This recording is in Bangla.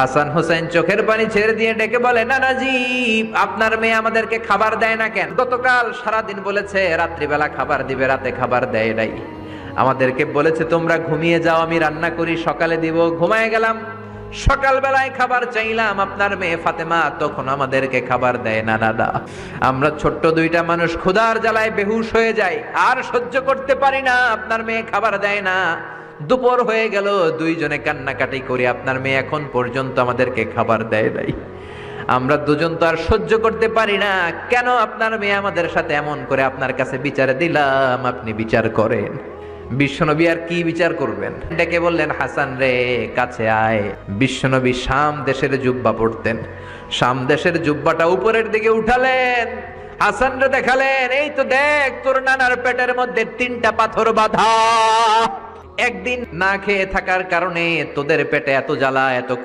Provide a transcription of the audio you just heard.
হাসান হোসেন চোখের পানি ছেড়ে দিয়ে ডেকে বলে, নানাজি আপনার মেয়ে আমাদেরকে খাবার দেয় না কেন? গতকাল সারাদিন বলেছে রাত্রিবেলা খাবার দিবে, রাতে খাবার দেয় নাই। আমাদেরকে বলেছে তোমরা ঘুমিয়ে যাও, আমি রান্না করি সকালে দিব। ঘুমায় গেলাম, সকালবেলায় খাবার চাইলাম, আপনার মেয়ে ফাতেমা তখন আমাদেরকে খাবার দেয় না। দাদা, আমরা ছোট্ট দুইটা মানুষ ক্ষুধার জ্বালায় বেহুশ হয়ে যাই, আর সহ্য করতে পারি না, আপনার মেয়ে খাবার দেয় না। দুপুর হয়ে গেল, দুইজনে কান্নাকাটি করি, আপনার মেয়ে এখন পর্যন্ত আমাদেরকে খাবার দেয় নাই। আমরা দুজন তো আর সহ্য করতে পারি না, কেন আপনার মেয়ে আমাদের সাথে এমন করে? আপনার কাছে বিচারে দিলাম, আপনি বিচার করেন। বিশ্বনবী আর কি বিচার করবেন? ডেকে বললেন, হাসান রে কাছে আয়। বিশ্বনবী শাম দেশের জুব্বা পড়তেন, শাম দেশের জুব্বাটা উপরের দিকে উঠালেন, হাসান রে দেখালেন, এই তো দেখ তোর নানার পেটের মধ্যে 3টা পাথর বাঁধা। একদিন না খেয়ে থাকার কারণে তোদের পেটে এত জ্বালা, এত